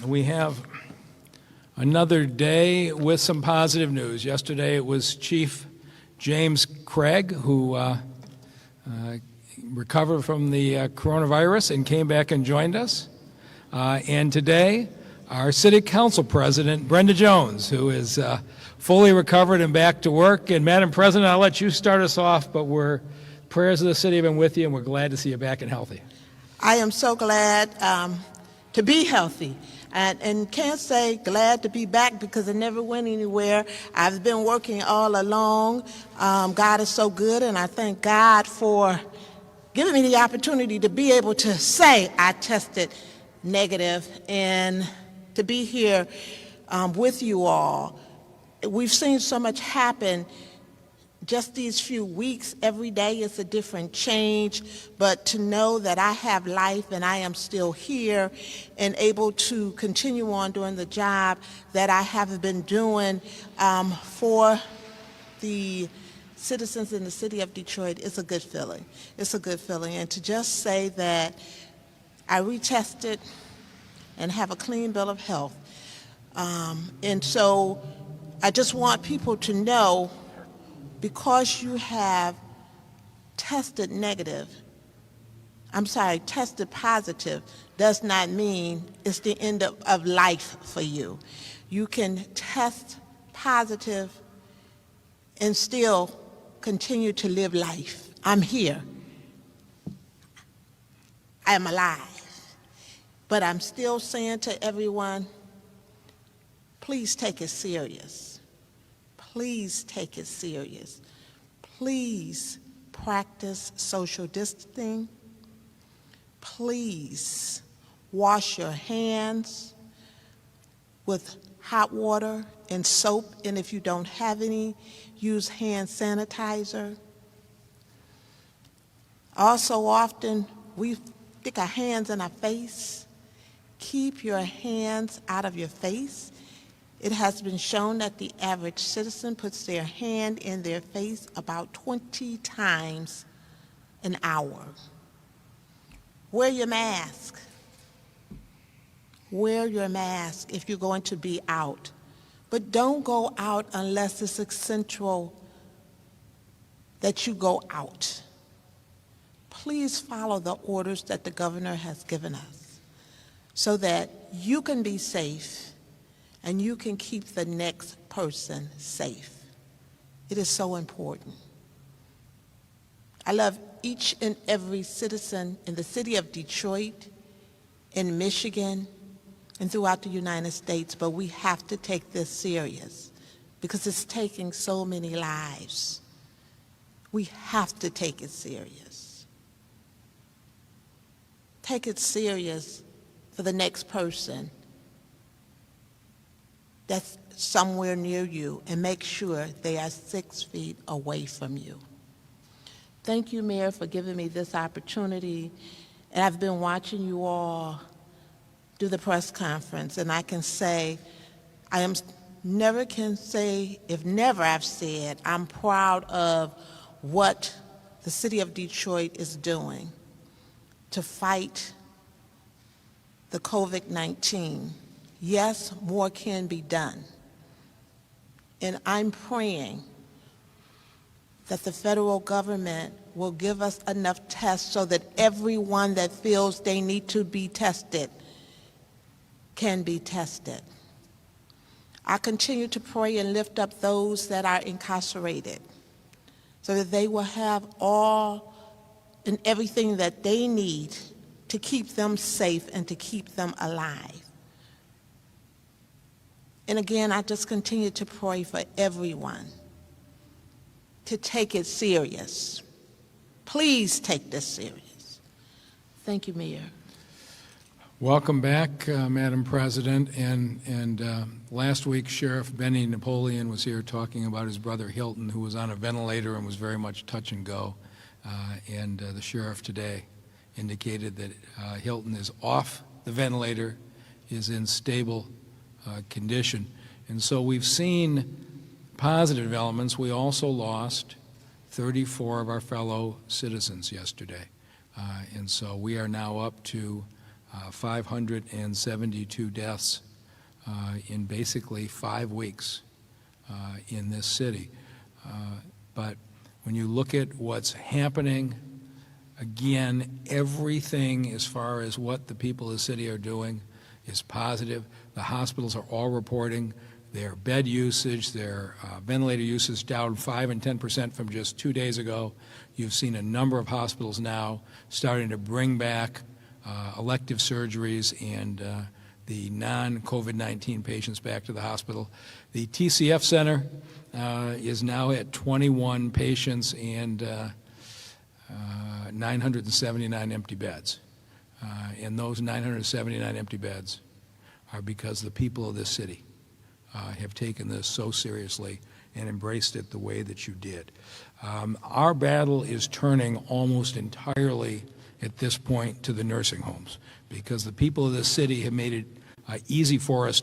we have another day with some positive news. Yesterday it was Chief James Craig who recovered from the coronavirus and came back and joined us. And today, our City Council President, Brenda Jones, who is fully recovered and back to work. And Madam President, I'll let you start us off, but prayers of the city have been with you, and we're glad to see you back and healthy. I am so glad to be healthy. And can't say glad to be back because I never went anywhere. I've been working all along. God is so good, and I thank God for giving me the opportunity to be able to say I tested negative and to be here with you all. We've seen so much happen just these few weeks. Every day is a different change, but to know that I have life and I am still here and able to continue on doing the job that I have been doing for the citizens in the city of Detroit is a good feeling. It's a good feeling. And to just say that I retested and have a clean bill of health. And so I just want people to know, because you have tested positive, does not mean it's the end of life for you. You can test positive and still continue to live life. I'm here. I am alive. But I'm still saying to everyone, please take it serious. Please take it serious. Please practice social distancing. Please wash your hands with hot water and soap, and if you don't have any, use hand sanitizer. Also, often we stick our hands in our face. Keep your hands out of your face. It has been shown that the average citizen puts their hand in their face about 20 times an hour. Wear your mask. Wear your mask if you're going to be out. But don't go out unless it's essential that you go out. Please follow the orders that the governor has given us so that you can be safe and you can keep the next person safe. It is so important. I love each and every citizen in the city of Detroit, in Michigan, and throughout the United States, but we have to take this serious because it's taking so many lives. We have to take it serious. Take it serious for the next person that's somewhere near you, and make sure they are 6 feet away from you. Thank you, Mayor, for giving me this opportunity. And I've been watching you all do the press conference, and I can say, never I've said, I'm proud of what the city of Detroit is doing to fight the COVID-19. Yes, more can be done. And I'm praying that the federal government will give us enough tests so that everyone that feels they need to be tested can be tested. I continue to pray and lift up those that are incarcerated so that they will have all and everything that they need to keep them safe and to keep them alive. And again, I just continue to pray for everyone to take it serious. Please take this serious. Thank you, Mayor. Welcome back, Madam President. And last week, Sheriff Benny Napoleon was here talking about his brother Hilton, who was on a ventilator and was very much touch and go. And the sheriff today indicated that Hilton is off the ventilator, is in stable condition. And so we've seen positive developments. We also lost 34 of our fellow citizens yesterday. And so we are now up to 572 deaths in basically 5 weeks in this city. But when you look at what's happening, again, everything as far as what the people of the city are doing is positive. The hospitals are all reporting their bed usage, their ventilator usage down 5 and 10% from just 2 days ago. You've seen a number of hospitals now starting to bring back elective surgeries and the non-COVID-19 patients back to the hospital. The TCF Center is now at 21 patients and 979 empty beds. And those 979 empty beds are because the people of this city have taken this so seriously and embraced it the way that you did. Our battle is turning almost entirely at this point to the nursing homes because the people of this city have made it easy for us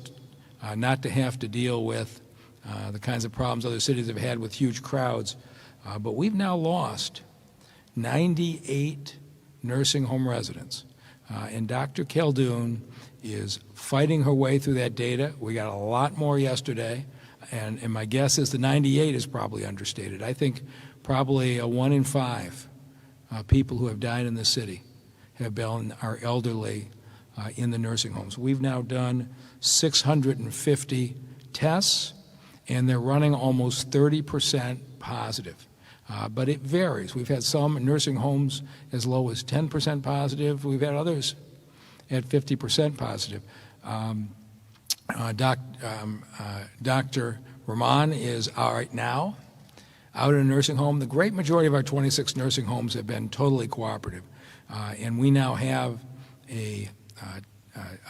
not to have to deal with the kinds of problems other cities have had with huge crowds. But we've now lost 98 nursing home residents. And Dr. Khaldun is fighting her way through that data. We got a lot more yesterday, and my guess is the 98 is probably understated. I think probably 1 in 5 people who have died in this city are elderly in the nursing homes. We've now done 650 tests, and they're running almost 30% positive. But it varies. We've had some nursing homes as low as 10% positive. We've had others at 50% positive. Dr. Rahman is right now out in a nursing home. The great majority of our 26 nursing homes have been totally cooperative. And we now have a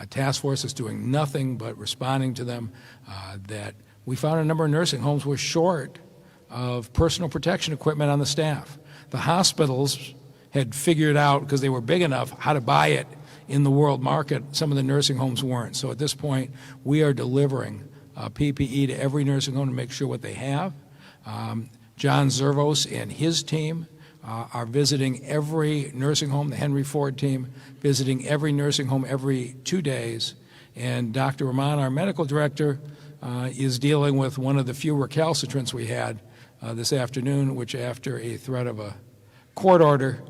task force that's doing nothing but responding to them. That we found a number of nursing homes were short of personal protection equipment on the staff. The hospitals had figured out, because they were big enough, how to buy it in the world market. Some of the nursing homes weren't. So at this point, we are delivering PPE to every nursing home to make sure what they have. John Zervos and his team are visiting every nursing home, the Henry Ford team, visiting every nursing home every 2 days. And Dr. Rahman, our medical director, is dealing with one of the few recalcitrants we had this afternoon, which after a threat of a court order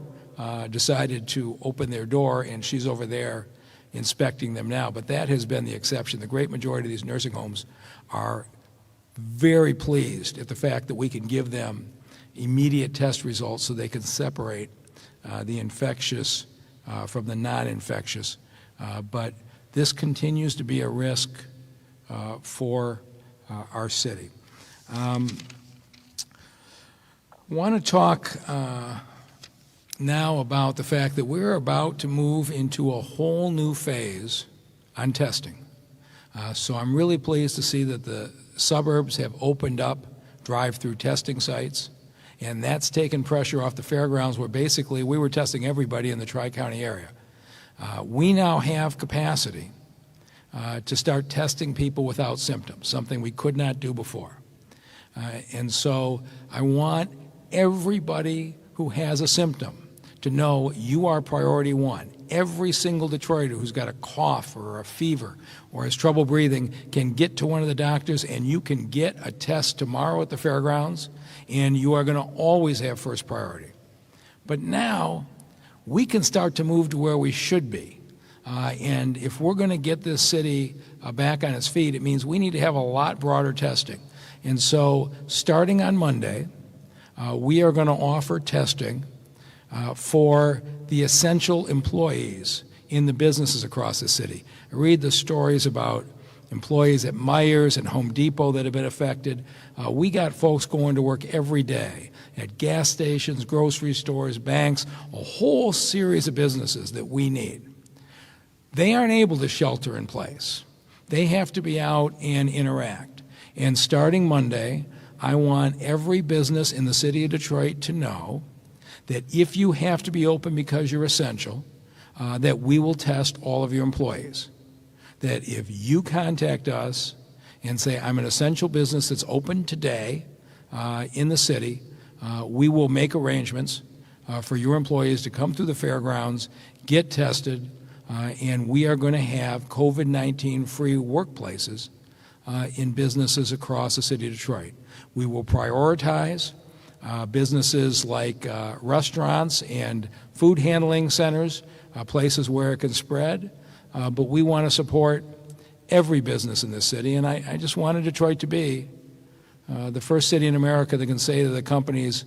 decided to open their door, and she's over there inspecting them now. But that has been the exception. The great majority of these nursing homes are very pleased at the fact that we can give them immediate test results so they can separate the infectious from the non-infectious. But this continues to be a risk for our city. Want to talk now about the fact that we're about to move into a whole new phase on testing. So I'm really pleased to see that the suburbs have opened up drive-through testing sites, and that's taken pressure off the fairgrounds where basically we were testing everybody in the Tri-County area. We now have capacity to start testing people without symptoms, something we could not do before. And so I want everybody who has a symptom to know you are priority one. Every single Detroiter who's got a cough or a fever or has trouble breathing can get to one of the doctors, and you can get a test tomorrow at the fairgrounds, and you are going to always have first priority. But now we can start to move to where we should be. And if we're going to get this city back on its feet, it means we need to have a lot broader testing. And so starting on Monday, we are going to offer testing for the essential employees in the businesses across the city. I read the stories about employees at Myers and Home Depot that have been affected. We got folks going to work every day at gas stations, grocery stores, banks, a whole series of businesses that we need. They aren't able to shelter in place. They have to be out and interact. And starting Monday, I want every business in the city of Detroit to know that if you have to be open because you're essential, that we will test all of your employees. That if you contact us and say, I'm an essential business that's open today in the city, we will make arrangements for your employees to come through the fairgrounds, get tested, and we are going to have COVID-19 free workplaces in businesses across the city of Detroit. We will prioritize businesses like restaurants and food handling centers, places where it can spread, but we want to support every business in this city, and I just wanted Detroit to be the first city in America that can say to the companies,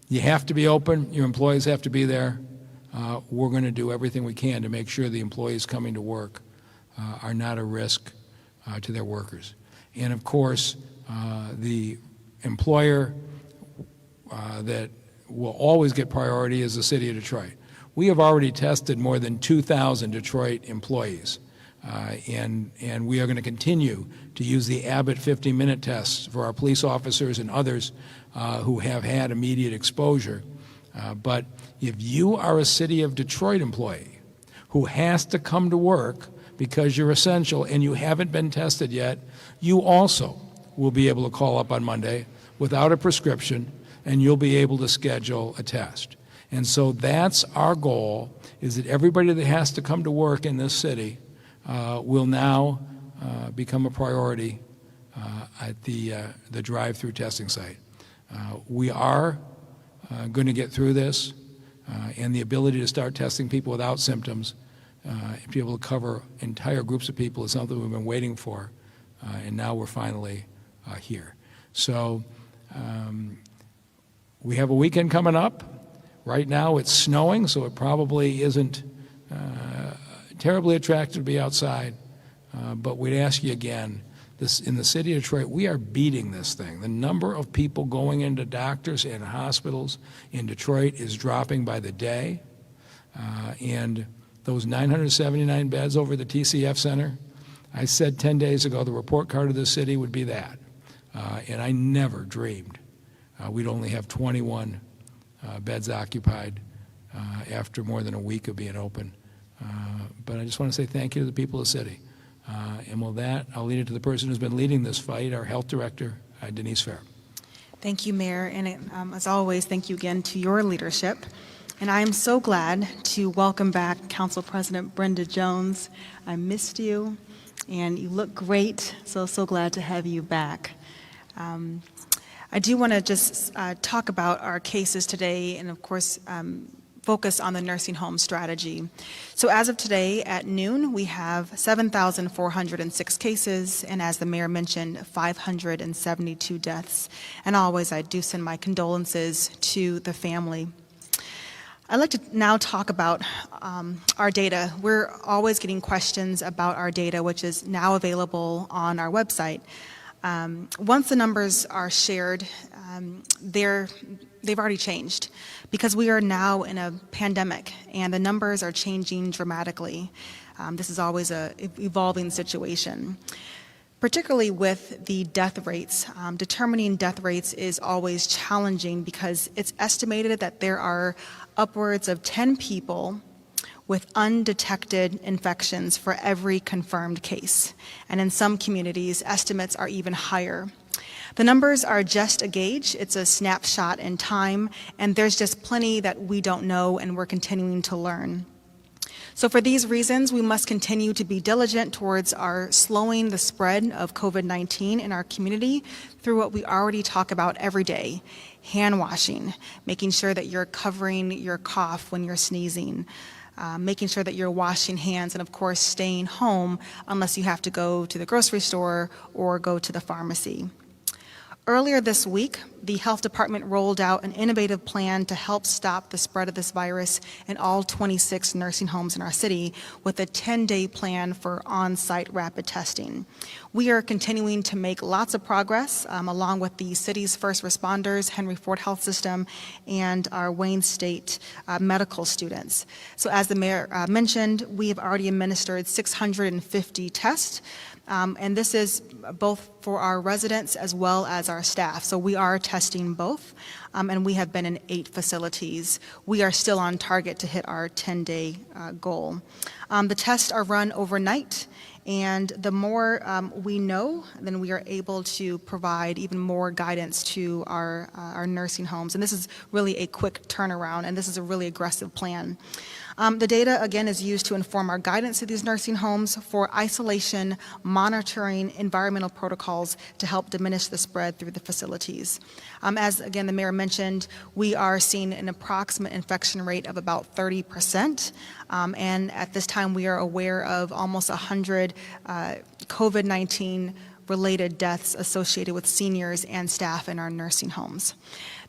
you have to be open, your employees have to be there. We're going to do everything we can to make sure the employees coming to work are not a risk to their workers. And of course, the employer that will always get priority is the city of Detroit. We have already tested more than 2,000 Detroit employees, and we are going to continue to use the Abbott 50-minute tests for our police officers and others who have had immediate exposure. But if you are a City of Detroit employee who has to come to work because you're essential and you haven't been tested yet, you also will be able to call up on Monday without a prescription, and you'll be able to schedule a test. And so that's our goal, is that everybody that has to come to work in this city will now become a priority at the drive-through testing site. We are going to get through this, and the ability to start testing people without symptoms, to be able to cover entire groups of people, is something we've been waiting for, and now we're finally here. So we have a weekend coming up. Right now it's snowing, so it probably isn't terribly attractive to be outside, but we'd ask you again, in the city of Detroit, we are beating this thing. The number of people going into doctors and hospitals in Detroit is dropping by the day, and those 979 beds over the TCF Center, I said 10 days ago the report card of the city would be that, and I never dreamed we'd only have 21 beds occupied after more than a week of being open. But I just want to say thank you to the people of the city. And with that, I'll lead it to the person who's been leading this fight, our health director, Denise Fair. Thank you, Mayor. And as always, thank you again to your leadership. And I am so glad to welcome back Council President Brenda Jones. I missed you, and you look great, so glad to have you back. I do want to just talk about our cases today, and of course, focus on the nursing home strategy. So as of today at noon, we have 7,406 cases, and as the mayor mentioned, 572 deaths. And always, I do send my condolences to the family. I'd like to now talk about our data. We're always getting questions about our data, which is now available on our website. Once the numbers are shared, they've already changed because we are now in a pandemic and the numbers are changing dramatically. This is always an evolving situation. Particularly with the death rates, determining death rates is always challenging because it's estimated that there are upwards of 10 people with undetected infections for every confirmed case. And in some communities, estimates are even higher. The numbers are just a gauge. It's a snapshot in time, and there's just plenty that we don't know, and we're continuing to learn. So for these reasons, we must continue to be diligent towards our slowing the spread of COVID-19 in our community through what we already talk about every day: hand washing, making sure that you're covering your cough when you're sneezing, making sure that you're washing hands, and of course staying home unless you have to go to the grocery store or go to the pharmacy. Earlier this week, the health department rolled out an innovative plan to help stop the spread of this virus in all 26 nursing homes in our city with a 10-day plan for on-site rapid testing. We are continuing to make lots of progress along with the city's first responders, Henry Ford Health System, and our Wayne State medical students. So as the mayor mentioned, we have already administered 650 tests. And this is both for our residents as well as our staff. So we are testing both, and we have been in 8 facilities. We are still on target to hit our 10-day goal. The tests are run overnight, and the more we know, then we are able to provide even more guidance to our nursing homes. And this is really a quick turnaround, and this is a really aggressive plan. The data, again, is used to inform our guidance to these nursing homes for isolation, monitoring, environmental protocols to help diminish the spread through the facilities. As, again, the mayor mentioned, we are seeing an approximate infection rate of about 30%, and at this time we are aware of almost 100 COVID-19 related deaths associated with seniors and staff in our nursing homes.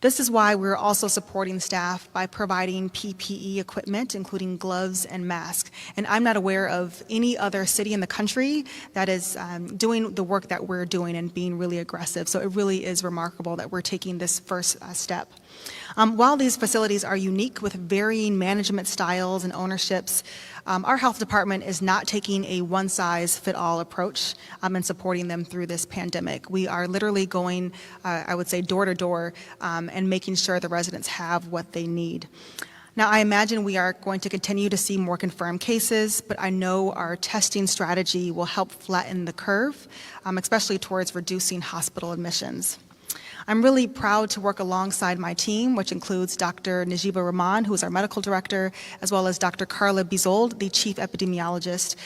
This is why we're also supporting staff by providing PPE equipment, including gloves and masks. And I'm not aware of any other city in the country that is doing the work that we're doing and being really aggressive. So it really is remarkable that we're taking this first step. While these facilities are unique with varying management styles and ownerships, our health department is not taking a one-size-fit-all approach in supporting them through this pandemic. We are literally going, I would say, door to door and making sure the residents have what they need. Now, I imagine we are going to continue to see more confirmed cases, but I know our testing strategy will help flatten the curve, especially towards reducing hospital admissions. I'm really proud to work alongside my team, which includes Dr. Najiba Rahman, who is our medical director, as well as Dr. Carla Bizold, the chief epidemiologist.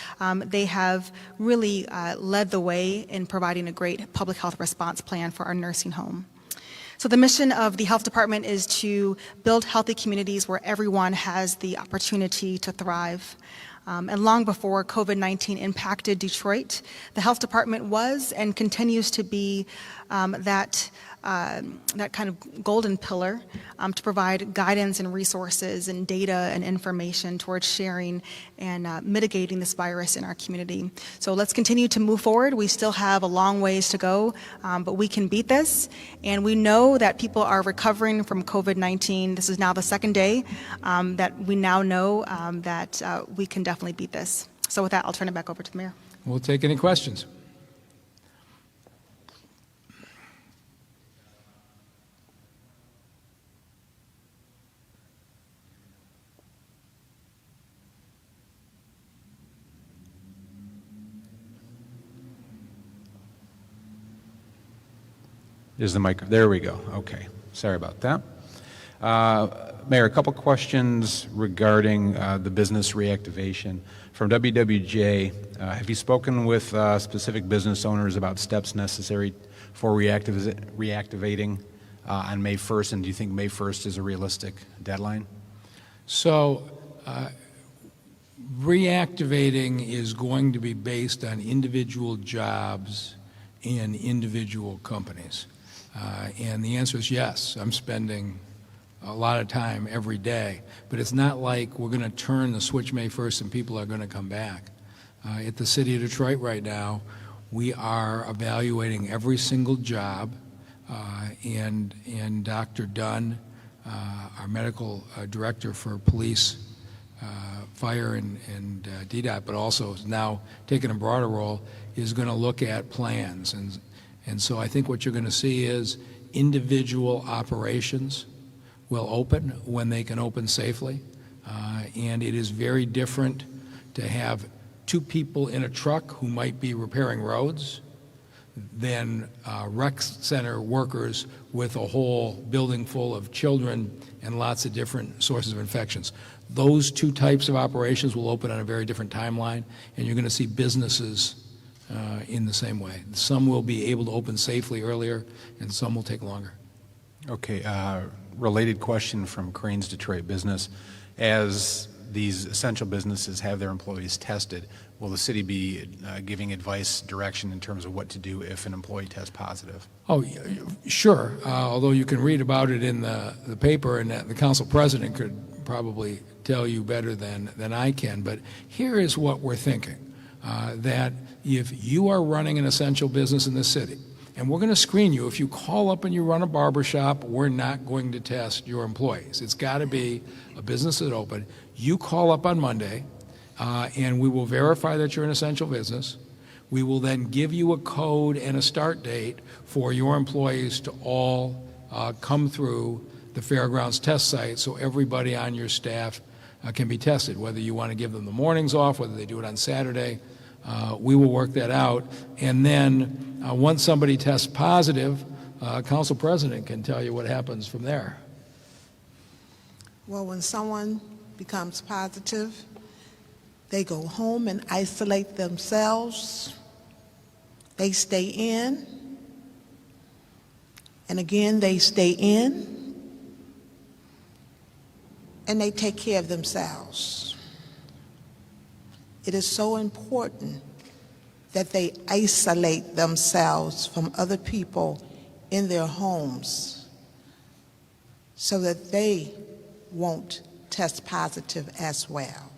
They have really led the way in providing a great public health response plan for our nursing home. So the mission of the health department is to build healthy communities where everyone has the opportunity to thrive. And long before COVID-19 impacted Detroit, the health department was and continues to be that kind of golden pillar to provide guidance and resources and data and information towards sharing and mitigating this virus in our community. So let's continue to move forward. We still have a long ways to go, but we can beat this. And we know that people are recovering from COVID-19. This is now the second day that we now know that we can definitely beat this. So with that, I'll turn it back over to the mayor. We'll take any questions. Is the mic? There we go. Okay. Sorry about that. Mayor, a couple questions regarding the business reactivation. From WWJ, have you spoken with specific business owners about steps necessary for reactivating on May 1st, and do you think May 1st is a realistic deadline? So reactivating is going to be based on individual jobs in individual companies. And the answer is yes. I'm spending a lot of time every day, but it's not like we're going to turn the switch May 1st and people are going to come back. At the City of Detroit right now, we are evaluating every single job, and Dr. Dunn, our medical director for police, fire, and DDOT, but also is now taking a broader role, is going to look at plans. And so I think what you're going to see is individual operations will open when they can open safely. And it is very different to have two people in a truck who might be repairing roads than rec center workers with a whole building full of children and lots of different sources of infections. Those two types of operations will open on a very different timeline, and you're going to see businesses in the same way. Some will be able to open safely earlier, and some will take longer. Okay. Related question from Cranes Detroit Business. As these essential businesses have their employees tested, will the city be giving advice, direction in terms of what to do if an employee tests positive? Oh, sure. Although you can read about it in the paper, and the council president could probably tell you better than I can. But here is what we're thinking, that if you are running an essential business in this city, and we're going to screen you. If you call up and you run a barber shop, we're not going to test your employees. It's got to be a business that's open. You call up on Monday, and we will verify that you're an essential business. We will then give you a code and a start date for your employees to all come through the Fairgrounds test site so everybody on your staff can be tested, whether you want to give them the mornings off, whether they do it on Saturday. We will work that out. And then once somebody tests positive, council president can tell you what happens from there. Well, when someone becomes positive, they go home and isolate themselves. They stay in, and again they stay in, and they take care of themselves. It is so important that they isolate themselves from other people in their homes so that they won't test positive as well.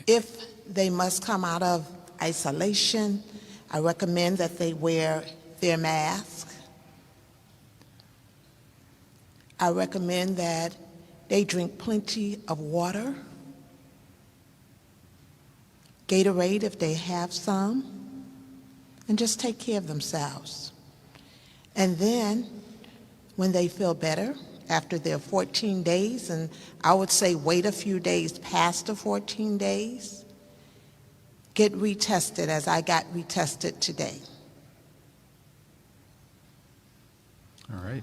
If they must come out of isolation, I recommend that they wear their mask. I recommend that they drink plenty of water, Gatorade if they have some, and just take care of themselves. And then, when they feel better, after their 14 days, and I would say wait a few days past the 14 days, get retested as I got retested today. All right.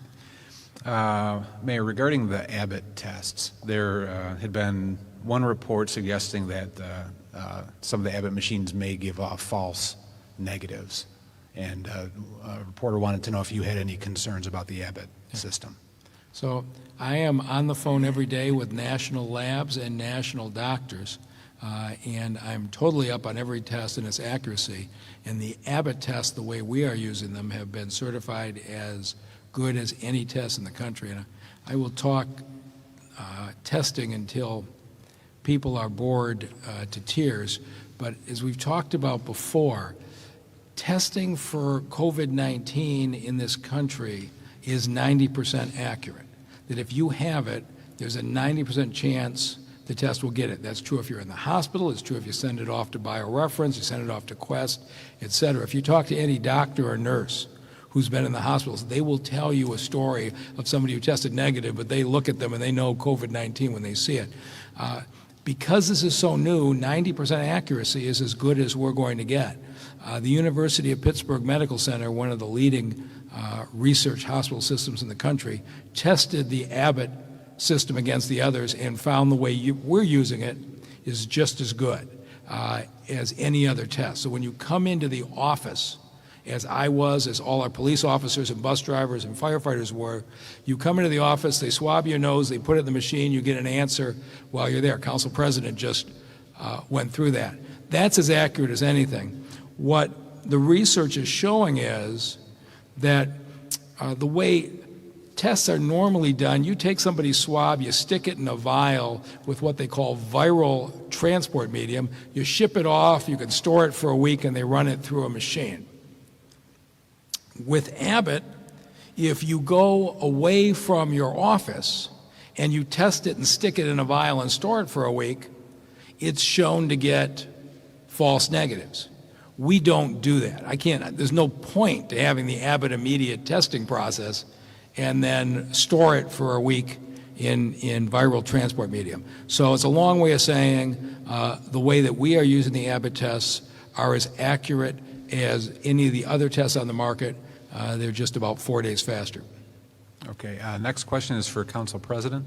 Mayor, regarding the Abbott tests, there had been one report suggesting that some of the Abbott machines may give off false negatives. And a reporter wanted to know if you had any concerns about the Abbott system. So I am on the phone every day with national labs and national doctors, and I'm totally up on every test and its accuracy. And the Abbott tests, the way we are using them, have been certified as good as any test in the country. And I will talk testing until people are bored to tears. But as we've talked about before, testing for COVID-19 in this country is 90% accurate. That if you have it, there's a 90% chance the test will get it. That's true if you're in the hospital. It's true if you send it off to BioReference, you send it off to Quest, et cetera. If you talk to any doctor or nurse who's been in the hospitals, they will tell you a story of somebody who tested negative, but they look at them and they know COVID-19 when they see it. Because this is so new, 90% accuracy is as good as we're going to get. The University of Pittsburgh Medical Center, one of the leading research hospital systems in the country, tested the Abbott system against the others and found the way we're using it is just as good as any other test. So when you come into the office, as I was, as all our police officers and bus drivers and firefighters were, you come into the office, they swab your nose, they put it in the machine, you get an answer while you're there. Council President just went through that. That's as accurate as anything. What the research is showing is that the way tests are normally done, you take somebody's swab, you stick it in a vial with what they call viral transport medium, you ship it off, you can store it for a week, and they run it through a machine. With Abbott, if you go away from your office and you test it and stick it in a vial and store it for a week, it's shown to get false negatives. We don't do that. There's no point to having the Abbott immediate testing process and then store it for a week in viral transport medium. So it's a long way of saying the way that we are using the Abbott tests are as accurate as any of the other tests on the market. They're just about 4 days faster. Okay, next question is for Council President.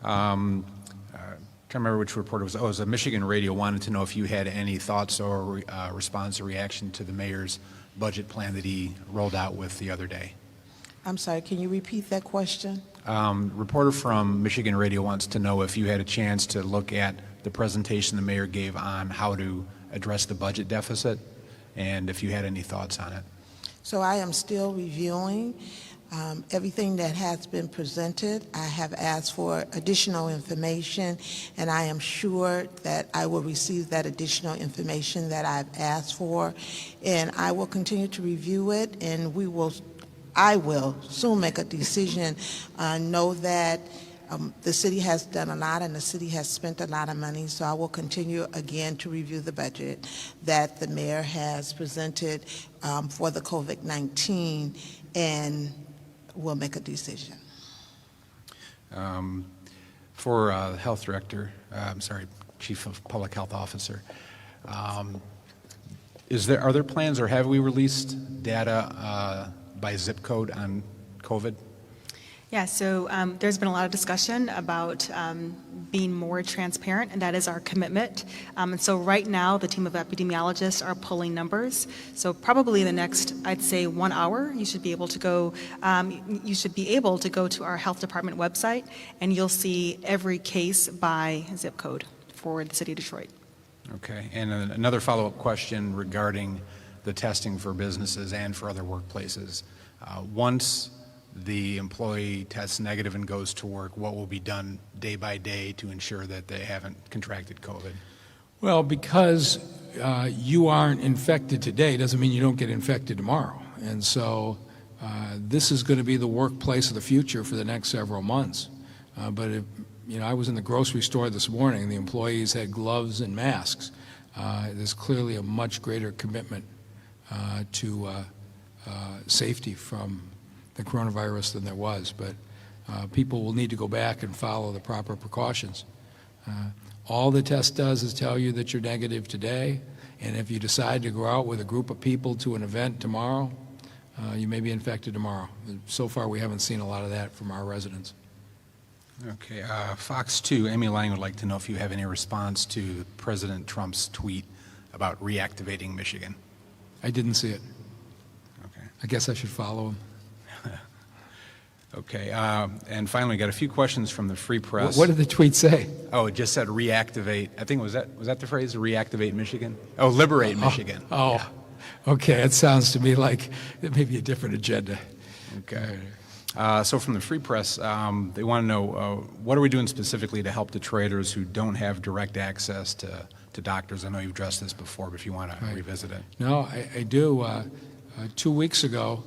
Can't remember which report it was. Oh, it was a Michigan radio wanted to know if you had any thoughts or response or reaction to the mayor's budget plan that he rolled out with the other day. I'm sorry, can you repeat that question? Reporter from Michigan radio wants to know if you had a chance to look at the presentation the mayor gave on how to address the budget deficit and if you had any thoughts on it. So I am still reviewing everything that has been presented. I have asked for additional information, and I am sure that I will receive that additional information that I've asked for, and I will continue to review it, and I will soon make a decision. Know that the city has done a lot and the city has spent a lot of money, so I will continue again to review the budget that the mayor has presented for the COVID-19, and we'll make a decision. For the health director, chief of public health officer, are there plans or have we released data by zip code on COVID? Yeah, so there's been a lot of discussion about being more transparent, and that is our commitment. And so right now, the team of epidemiologists are pulling numbers. So probably in the next, I'd say 1 hour, you should be able to go. To our health department website, and you'll see every case by zip code for the city of Detroit. Okay, and another follow-up question regarding the testing for businesses and for other workplaces. Once the employee tests negative and goes to work, what will be done day by day to ensure that they haven't contracted COVID? Well, because you aren't infected today doesn't mean you don't get infected tomorrow. And so this is going to be the workplace of the future for the next several months. But if, I was in the grocery store this morning, and the employees had gloves and masks. There's clearly a much greater commitment to safety from the coronavirus than there was. But people will need to go back and follow the proper precautions. All the test does is tell you that you're negative today, and if you decide to go out with a group of people to an event tomorrow, you may be infected tomorrow. So far, we haven't seen a lot of that from our residents. Okay, Fox 2, Amy Lang would like to know if you have any response to President Trump's tweet about reactivating Michigan. I didn't see it. Okay. I guess I should follow him. Okay, and finally, got a few questions from the Free Press. What did the tweet say? Oh, it just said reactivate. I think was that the phrase? Reactivate Michigan? Oh, liberate Michigan. Oh, yeah. Okay. It sounds to me like it may be a different agenda. Okay. So from the Free Press, they want to know what are we doing specifically to help Detroiters who don't have direct access to doctors? I know you've addressed this before, but if you want to revisit it. No, I do. 2 weeks ago,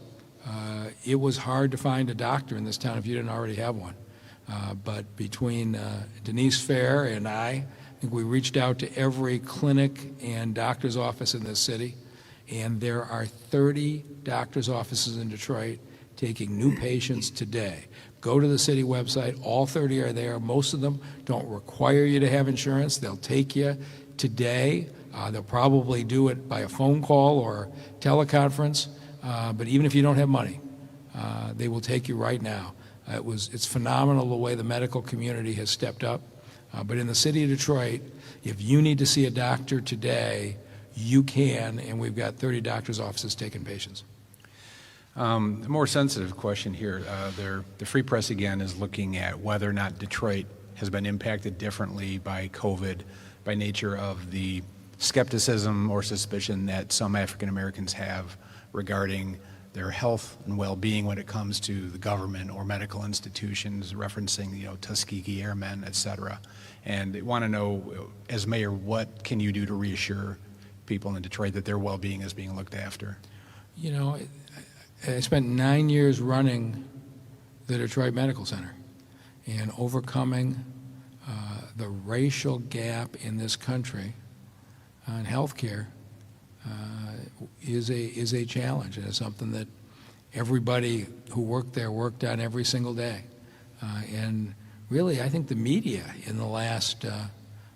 it was hard to find a doctor in this town if you didn't already have one. But between Denise Fair and I think we reached out to every clinic and doctor's office in this city, and there are 30 doctor's offices in Detroit taking new patients today. Go to the city website. All 30 are there. Most of them don't require you to have insurance. They'll take you today. They'll probably do it by a phone call or teleconference. But even if you don't have money, they will take you right now. It's phenomenal the way the medical community has stepped up. But in the city of Detroit, if you need to see a doctor today, you can, and we've got 30 doctor's offices taking patients. A more sensitive question here. The Free Press, again, is looking at whether or not Detroit has been impacted differently by COVID by nature of the skepticism or suspicion that some African Americans have regarding their health and well-being when it comes to the government or medical institutions, referencing, Tuskegee Airmen, et cetera. And they want to know, as mayor, what can you do to reassure people in Detroit that their well-being is being looked after? I spent 9 years running the Detroit Medical Center, and overcoming the racial gap in this country on health care is a challenge, and it's something that everybody who worked there worked on every single day. And really, I think the media in the last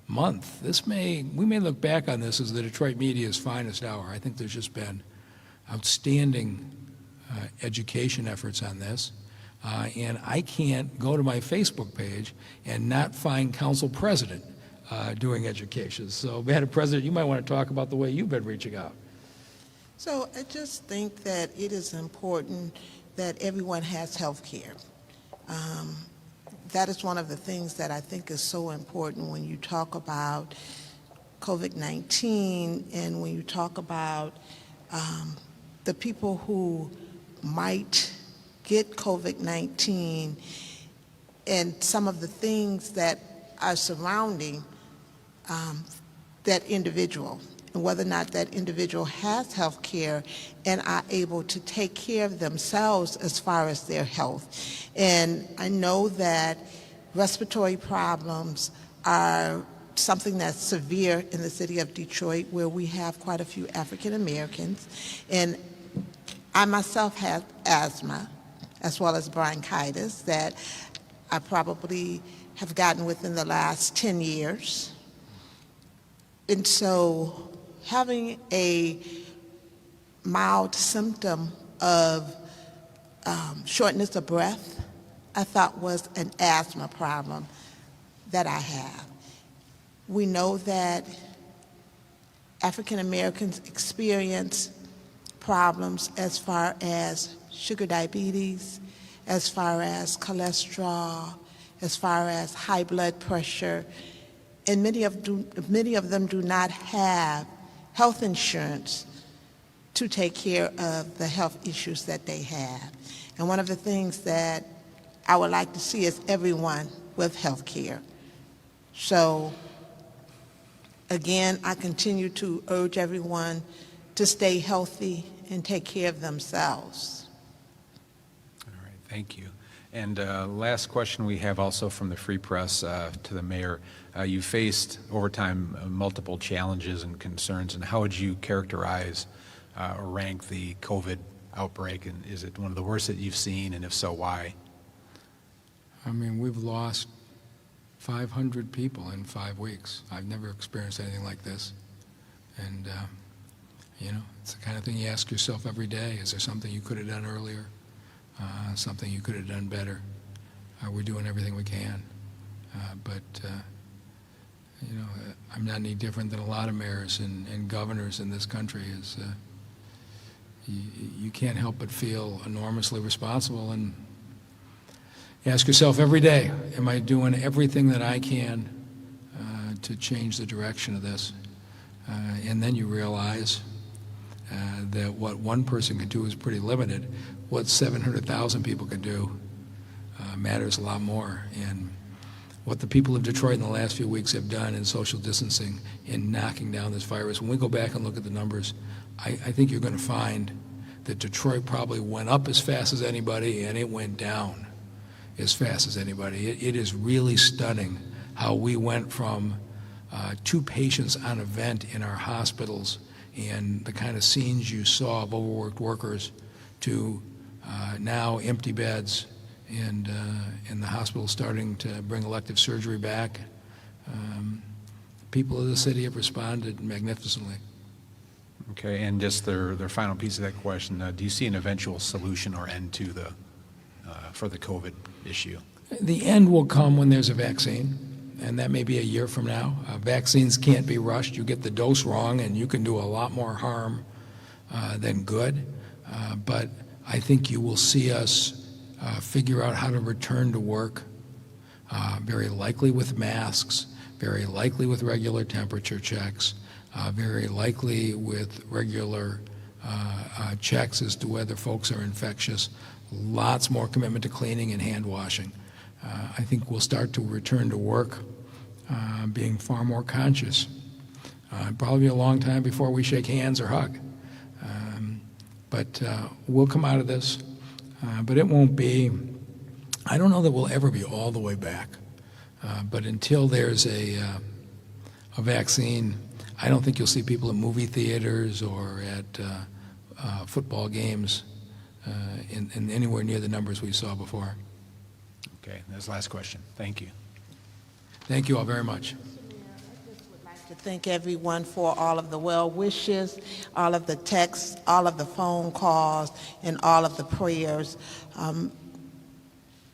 month, we may look back on this as the Detroit media's finest hour. I think there's just been outstanding education efforts on this. And I can't go to my Facebook page and not find Council President doing education. So, Madam President, you might want to talk about the way you've been reaching out. So I just think that it is important that everyone has health care. That is one of the things that I think is so important when you talk about COVID-19 and when you talk about the people who might get COVID-19 and some of the things that are surrounding that individual, and whether or not that individual has health care and are able to take care of themselves as far as their health. And I know that respiratory problems are something that's severe in the city of Detroit, where we have quite a few African Americans. And I myself have asthma, as well as bronchitis, that I probably have gotten within the last 10 years. And so having a mild symptom of shortness of breath I thought was an asthma problem that I have. We know that African Americans experience problems as far as sugar diabetes, as far as cholesterol, as far as high blood pressure, and many of them do not have health insurance to take care of the health issues that they have. And one of the things that I would like to see is everyone with health care. So again, I continue to urge everyone to stay healthy and take care of themselves. All right, thank you. And last question we have also from the Free Press to the mayor. You faced over time multiple challenges and concerns, and how would you characterize or rank the COVID outbreak? And is it one of the worst that you've seen, and if so, why? I mean, we've lost 500 people in 5 weeks. I've never experienced anything like this. And, you know, it's the kind of thing you ask yourself every day. Is there something you could have done earlier? Something you could have done better? We're doing everything we can. You know, I'm not any different than a lot of mayors and governors in this country. You can't help but feel enormously responsible and ask yourself every day, am I doing everything that I can to change the direction of this? And then you realize that what one person can do is pretty limited. What 700,000 people can do matters a lot more. And what the people of Detroit in the last few weeks have done in social distancing, in knocking down this virus, when we go back and look at the numbers, I think you're going to find that Detroit probably went up as fast as anybody, and it went down as fast as anybody. It is really stunning how we went from 2 patients on a vent in our hospitals and the kind of scenes you saw of overworked workers to now empty beds and the hospital starting to bring elective surgery back. People of the city have responded magnificently. Okay, and just their final piece of that question, do you see an eventual solution or end to the for the COVID issue? The end will come when there's a vaccine, and that may be a year from now. Vaccines can't be rushed. You get the dose wrong, and you can do a lot more harm than good. But I think you will see us figure out how to return to work, very likely with masks, very likely with regular temperature checks, very likely with regular checks as to whether folks are infectious, lots more commitment to cleaning and hand washing. I think we'll start to return to work being far more conscious. It'll probably be a long time before we shake hands or hug. But we'll come out of this. But it won't be, I don't know that we'll ever be all the way back. But until there's a vaccine, I don't think you'll see people at movie theaters or at football games in anywhere near the numbers we saw before. Okay, that's the last question. Thank you. Thank you all very much. To thank everyone for all of the well wishes, all of the texts, all of the phone calls, and all of the prayers.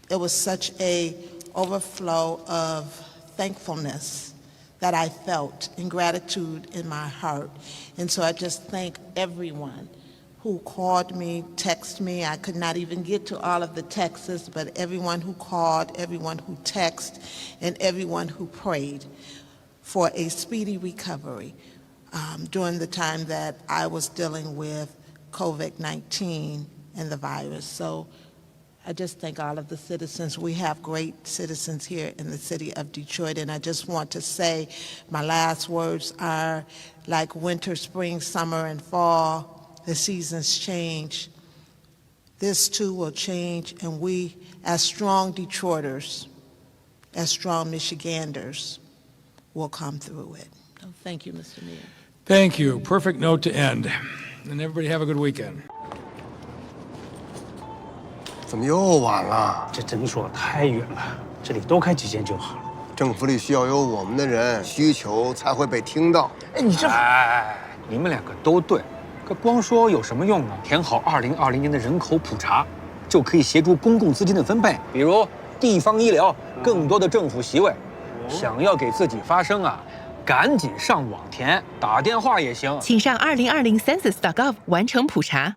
It was such a overflow of thankfulness that I felt and gratitude in my heart. And so I just thank everyone who called me, texted me. I could not even get to all of the texts, but everyone who called, everyone who texted, and everyone who prayed for a speedy recovery during the time that I was dealing with COVID-19 and the virus. So I just thank all of the citizens. We have great citizens here in the city of Detroit, and I just want to say my last words are like winter, spring, summer, and fall. The seasons change. This too will change, and we, as strong Detroiters, as strong Michiganders, will come through it. So thank you, Mr. Mayor. Thank you. Perfect note to end. And everybody have a good weekend. 怎么又晚了？这诊所太远了，这里多开几间就好了。政府里需要有我们的人，需求才会被听到。哎，你这……哎，你们两个都对，可光说有什么用呢？填好2020年的人口普查，就可以协助公共资金的分配，比如地方医疗、更多的政府席位。想要给自己发声啊，赶紧上网填，打电话也行。请上2020census.gov 完成普查。